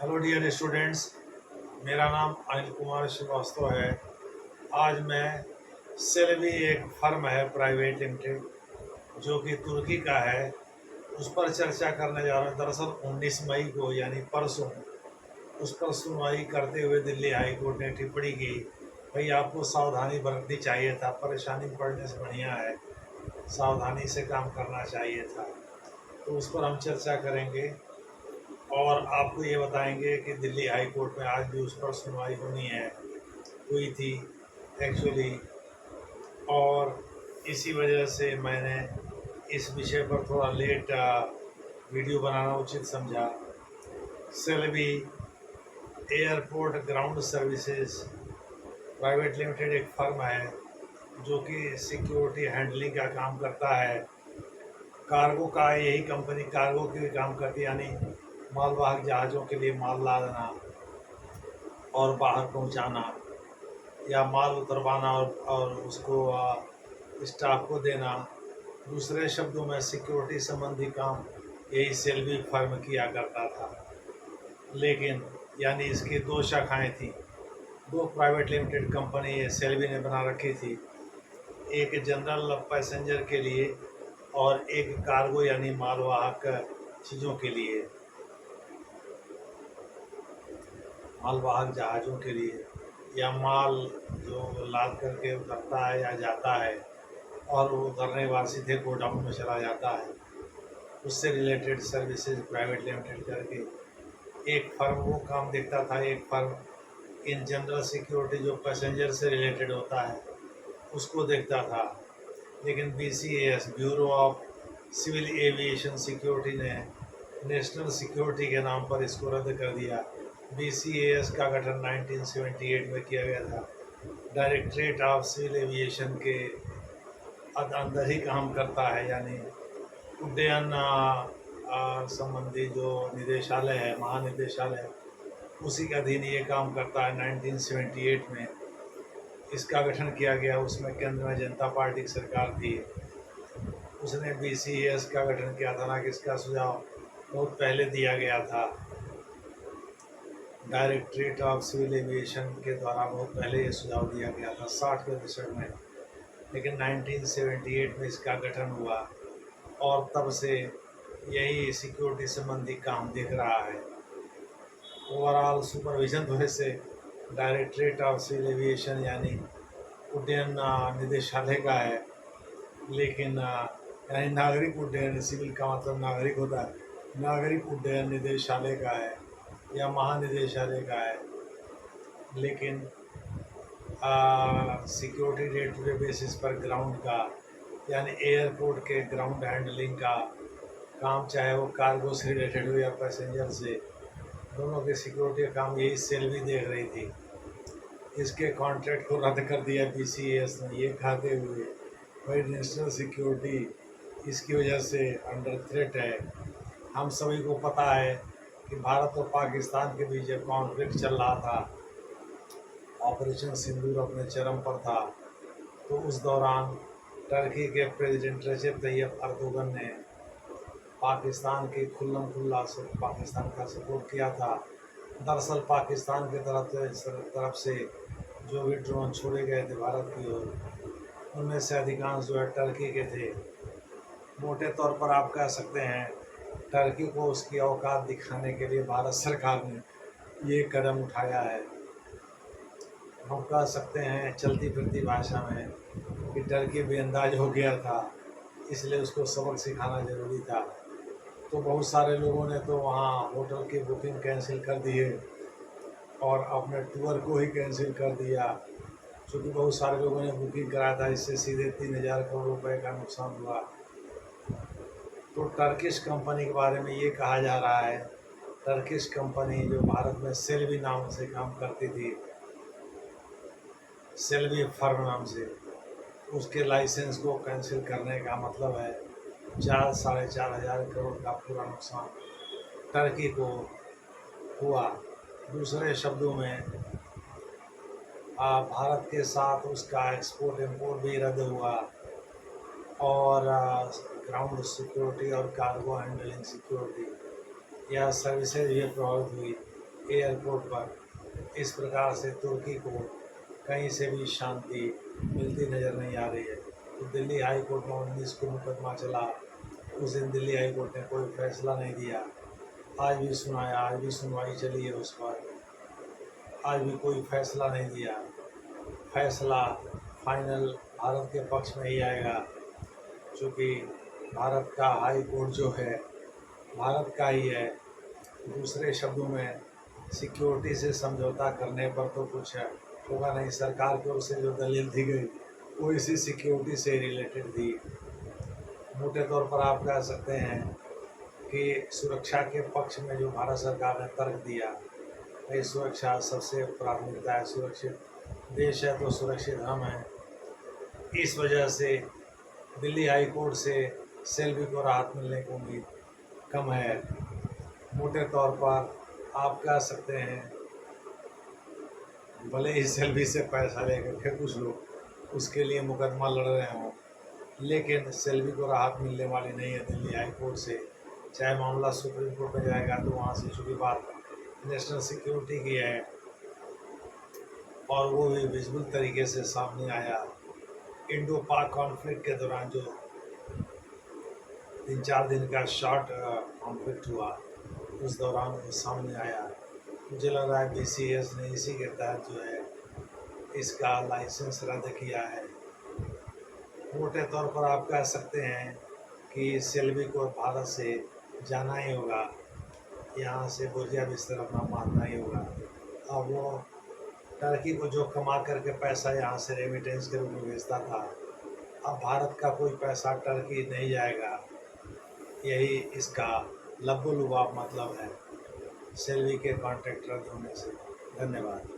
Hello dear students, मेरा नाम अनिल कुमार श्रीवास्तव है। आज मैं सेल्वी एक फर्म है प्राइवेट लिमिटेड जो कि तुर्की का है, उस पर चर्चा करने जा रहा हूँ। दरअसल 19 मई को यानी परसों उस पर सुनवाई करते हुए दिल्ली हाई कोर्ट ने टिप्पणी की, भाई आपको सावधानी बरतनी चाहिए था, परेशानी में पड़ने से बढ़िया है सावधानी से काम करना चाहिए था। तो उस पर हम चर्चा करेंगे और आपको ये बताएंगे कि दिल्ली हाई कोर्ट में आज भी उस पर सुनवाई हुई थी एक्चुअली। और इसी वजह से मैंने इस विषय पर थोड़ा लेट वीडियो बनाना उचित समझा। Celebi airport ground services private limited एक फर्म है जो कि सिक्योरिटी हैंडलिंग का काम करता है। कार्गो का यही कंपनी कार्गो की भी काम करती है, यानी मालवाहक जहाज़ों के लिए माल लादना और बाहर पहुंचाना या माल उतरवाना और उसको स्टाफ को देना। दूसरे शब्दों में सिक्योरिटी संबंधी काम यही सेल्वी फर्म किया करता था। लेकिन यानी इसकी दो शाखाएं थी, दो प्राइवेट लिमिटेड कंपनी ये सेल्वी ने बना रखी थी, एक जनरल पैसेंजर के लिए और एक कार्गो यानी मालवाहक चीज़ों के लिए, मालवाहक जहाज़ों के लिए, या माल जो लाद करके उतरता है या जाता है और वो उतरने के बाद सीधे गोडाउन में चला जाता है, उससे रिलेटेड सर्विसेज प्राइवेट लिमिटेड करके एक फर्म वो काम देखता था। एक फर्म इन जनरल सिक्योरिटी जो पैसेंजर से रिलेटेड होता है उसको देखता था। लेकिन BCAS bureau of civil aviation security ने नेशनल सिक्योरिटी के नाम पर इसको रद्द कर दिया। BCAS का गठन 1978 में किया गया था। डायरेक्टरेट ऑफ सिविल एविएशन के अंदर ही काम करता है, यानी उड्डयन संबंधी जो निदेशालय है, महानिदेशालय, उसी के अधीन ये काम करता है। 1978 में इसका गठन किया गया, उसमें केंद्र में जनता पार्टी की सरकार थी। उसने BCAS का गठन किया था ना कि इसका सुझाव बहुत पहले दिया गया था डायरेक्टरेट ऑफ सिविल एविएशन के द्वारा, बहुत पहले ये सुझाव दिया गया था 60 के दशक में। लेकिन 1978 में इसका गठन हुआ और तब से यही सिक्योरिटी संबंधी काम देख रहा है। ओवरऑल सुपरविजन तो ऐसे डायरेक्टरेट ऑफ सिविल एविएशन यानी उड्डयन निदेशालय का है, लेकिन यानी नागरिक उड्डयन, सिविल का मतलब नागरिक होता है, नागरिक उड्डयन निदेशालय का है या महानिदेशालय का है। लेकिन security day to day basis पर ग्राउंड का यानी एयरपोर्ट के ग्राउंड हैंडलिंग का काम, चाहे वो कार्गो से रिलेटेड हो या पैसेंजर से, दोनों के सिक्योरिटी का काम यही सेल्वी देख रही थी। इसके कॉन्ट्रैक्ट को रद्द कर दिया BCAS ने, ये खाते हुए भाई नेशनल सिक्योरिटी इसकी वजह से अंडर थ्रेट है। हम सभी को पता है कि भारत और पाकिस्तान के बीच जब कॉन्फ्लिक्ट चल रहा था, ऑपरेशन सिंदूर अपने चरम पर था, तो उस दौरान टर्की के प्रेसिडेंट रजब तैयब अर्दोगन ने पाकिस्तान की खुल्लम खुल्ला से पाकिस्तान का सपोर्ट किया था। दरअसल पाकिस्तान की तरफ से जो भी ड्रोन छोड़े गए थे भारत की ओर, उनमें से अधिकांश जो है टर्की के थे। मोटे तौर पर आप कह सकते हैं टर्की को उसकी औकात दिखाने के लिए भारत सरकार ने ये कदम उठाया है। हम कह सकते हैं चलती फिरती भाषा में कि टर्की बेअंदाज हो गया था, इसलिए उसको सबक सिखाना ज़रूरी था। तो बहुत सारे लोगों ने तो वहाँ होटल की बुकिंग कैंसिल कर दी है और अपने टूर को ही कैंसिल कर दिया, क्योंकि बहुत सारे लोगों ने बुकिंग कराया था। इससे सीधे 3,000 करोड़ रुपए का नुकसान हुआ। तो टर्किश कंपनी के बारे में ये कहा जा रहा है, टर्किश कंपनी जो भारत में सेल्वी नाम से काम करती थी, सेल्वी फर्म नाम से, उसके लाइसेंस को कैंसिल करने का मतलब है 4-4,500 करोड़ का पूरा नुकसान टर्की को हुआ। दूसरे शब्दों में भारत के साथ उसका एक्सपोर्ट इंपोर्ट भी रद्द हुआ और ग्राउंड सिक्योरिटी और कार्गो हैंडलिंग सिक्योरिटी या सर्विसेज भी प्रभावित हुई। एयरपोर्ट पर। इस प्रकार से तुर्की को कहीं से भी शांति मिलती नज़र नहीं आ रही है। तो दिल्ली हाई कोर्ट में 19 को मुकदमा चला, उस दिन दिल्ली हाई कोर्ट ने कोई फैसला नहीं दिया। आज भी सुनाया, आज भी सुनवाई चली है उस पर, आज भी कोई फैसला नहीं दिया। फैसला फाइनल भारत के पक्ष में ही आएगा, क्योंकि भारत का हाई कोर्ट जो है भारत का ही है। दूसरे शब्दों में सिक्योरिटी से समझौता करने पर तो कुछ होगा नहीं। सरकार की ओर से जो दलील दी गई वो इसी सिक्योरिटी से रिलेटेड थी। मोटे तौर पर आप कह सकते हैं कि सुरक्षा के पक्ष में जो भारत सरकार ने तर्क दिया, भाई सुरक्षा सबसे प्राथमिकता है, सुरक्षित देश है तो सुरक्षित हम हैं। इस वजह से दिल्ली हाई कोर्ट से सेल्वी को राहत मिलने की उम्मीद कम है। मोटे तौर पर आप कह सकते हैं भले ही सेल्वी से पैसा लेकर के कुछ लोग उसके लिए मुकदमा लड़ रहे हों, लेकिन सेल्वी को राहत मिलने वाली नहीं है दिल्ली हाई कोर्ट से। चाहे मामला सुप्रीम कोर्ट में जाएगा तो वहाँ से चूँकि बात नेशनल सिक्योरिटी की है और वो भी विजिबल तरीके से सामने आया। इंडो पाक कॉन्फ्लिक्ट के दौरान जो 3-4 दिन का शॉर्ट कॉन्फ्लिक्ट हुआ, उस दौरान वो सामने आया। मुझे लग रहा है BCS ने इसी के तहत जो है इसका लाइसेंस रद्द किया है। मोटे तौर पर आप कह सकते हैं कि सेल्वी को भारत से जाना ही होगा, यहाँ से बोझिया बिस्तर अपना बांधना ही होगा। अब वो टर्की को जो कमा करके पैसा यहाँ से रेमिटेंस के रूप में भेजता था, अब भारत का कोई पैसा टर्की नहीं जाएगा। यही इसका लबो लुबाब मतलब है सेल्वी के कॉन्ट्रैक्ट रद्द होने से। धन्यवाद।